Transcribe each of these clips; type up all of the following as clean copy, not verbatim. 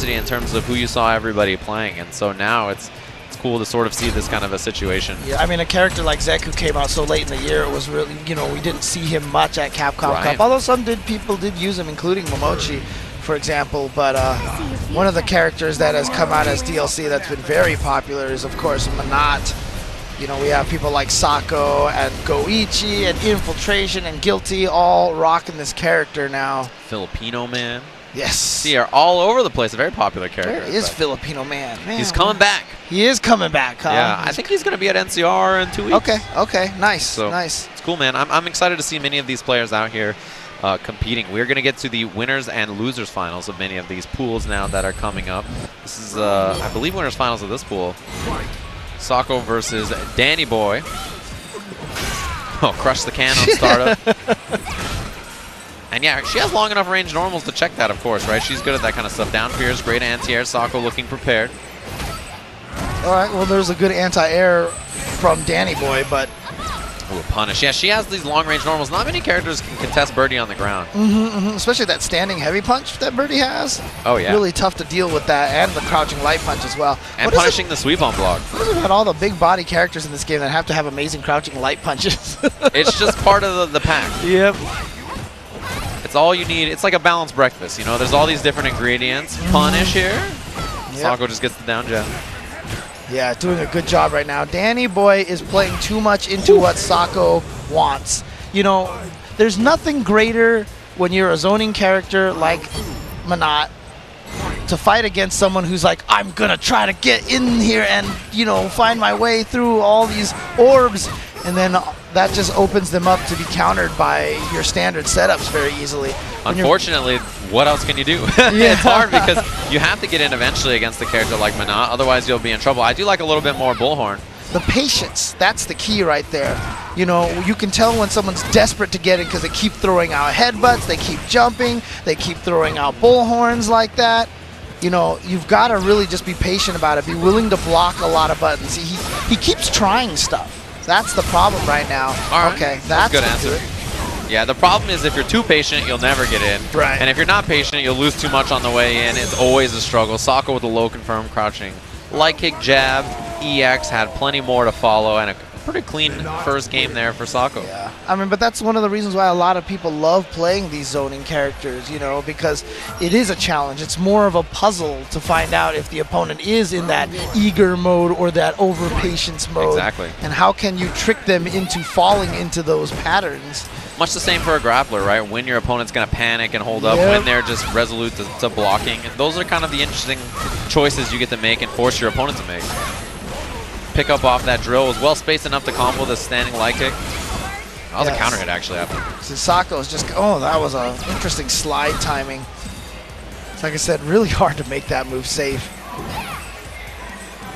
in terms of who you saw everybody playing, and so now it's cool to sort of see this kind of a situation. Yeah, I mean, a character like Zeku came out so late in the year, it was really, you know, we didn't see him much at Capcom Cup, although some people did use him, including Momochi, for example. But one of the characters that has come out as DLC that's been very popular is, of course, Manat. You know, we have people like Sako and Goichi and Infiltration and Guilty all rocking this character now. Filipino Man. Yes. They are all over the place. A very popular character. There is Filipino Man. He's coming back. He is coming back, huh? Yeah, I think he's going to be at NCR in 2 weeks. Okay, okay, nice, so nice. It's cool, man. I'm excited to see many of these players out here competing. We're going to get to the winners and losers finals of many of these pools now that are coming up. This is, I believe, winners finals of this pool. Sako versus DANNYBOY. Oh, crush the can on startup. And yeah, she has long enough range normals to check that, of course, right? She's good at that kind of stuff. Down Pierce, great anti-air. Sako looking prepared. All right, well, there's a good anti-air from DANNYBOY, but... Ooh, punish. Yeah, she has these long-range normals. Not many characters can contest Birdie on the ground. Especially that standing heavy punch that Birdie has. Oh, yeah. Really tough to deal with that, and the crouching light punch as well. And punishing the sweep on block. What is it about all the big body characters in this game that have to have amazing crouching light punches? It's just part of the pack. Yep. It's all you need. It's like a balanced breakfast, you know? There's all these different ingredients. Punish here. Yep. Sako just gets the down jab. Yeah, doing a good job right now. DANNYBOY is playing too much into what Sako wants. You know, there's nothing greater when you're a zoning character like Manat to fight against someone who's like, I'm gonna try to get in here and, you know, find my way through all these orbs, and then that just opens them up to be countered by your standard setups very easily. Unfortunately, what else can you do? It's hard because you have to get in eventually against a character like Manat, otherwise you'll be in trouble. I do like a little bit more Bullhorn. The patience, that's the key right there. You know, you can tell when someone's desperate to get in because they keep throwing out headbutts, they keep jumping, they keep throwing out bullhorns like that. You know, you've got to really just be patient about it. Be willing to block a lot of buttons. He keeps trying stuff. That's the problem right now. All right. Okay, that's a good answer. Yeah, the problem is if you're too patient, you'll never get in. Right. And if you're not patient, you'll lose too much on the way in. It's always a struggle. Sako with a low confirmed crouching light kick jab. EX had plenty more to follow, and a pretty clean first game there for Sako. Yeah, I mean, but that's one of the reasons why a lot of people love playing these zoning characters, you know, because it is a challenge. It's more of a puzzle to find out if the opponent is in that eager mode or that over-patience mode. Exactly. And how can you trick them into falling into those patterns. Much the same for a grappler, right? When your opponent's going to panic and hold up, when they're just resolute to blocking. And those are kind of the interesting choices you get to make and force your opponent to make. Pick up off that drill, was well spaced enough to combo the standing light kick. That was a counter hit actually after. Sako is just, oh, that was an interesting slide timing. Like I said, really hard to make that move safe.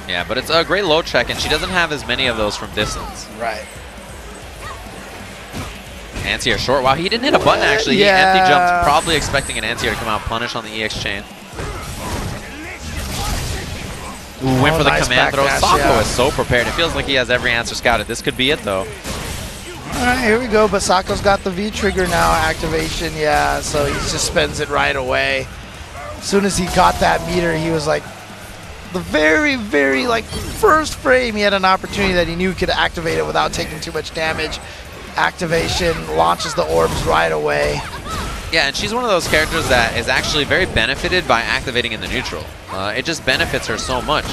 Yeah, but it's a great low check, and she doesn't have as many of those from distance. Right. Anti-air short. Wow, he didn't hit a button actually. He empty jumped, probably expecting an anti-air to come out, punish on the EX chain. Ooh, went for the command throw. Sako is so prepared. It feels like he has every answer scouted. This could be it though. All right, here we go. But Sako's got the V trigger now activation. Yeah, so he just spends it right away. As soon as he got that meter, he was like, the very, very like first frame, he had an opportunity that he knew he could activate it without taking too much damage. Activation, launches the orbs right away. Yeah, and she's one of those characters that is actually very benefited by activating in the neutral. It just benefits her so much.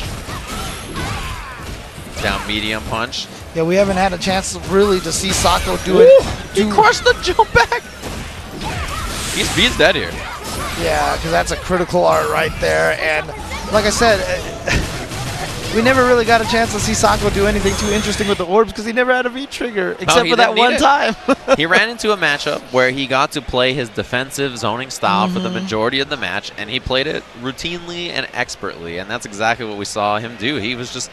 Down medium punch. Yeah, we haven't had a chance really to see Sako do it. He crushed the jump back. He's dead here. Yeah, because that's a critical art right there. And like I said, we never really got a chance to see Sako do anything too interesting with the orbs because he never had a V-trigger, except for that one time. He ran into a matchup where he got to play his defensive zoning style for the majority of the match, and he played it routinely and expertly, and that's exactly what we saw him do. He was just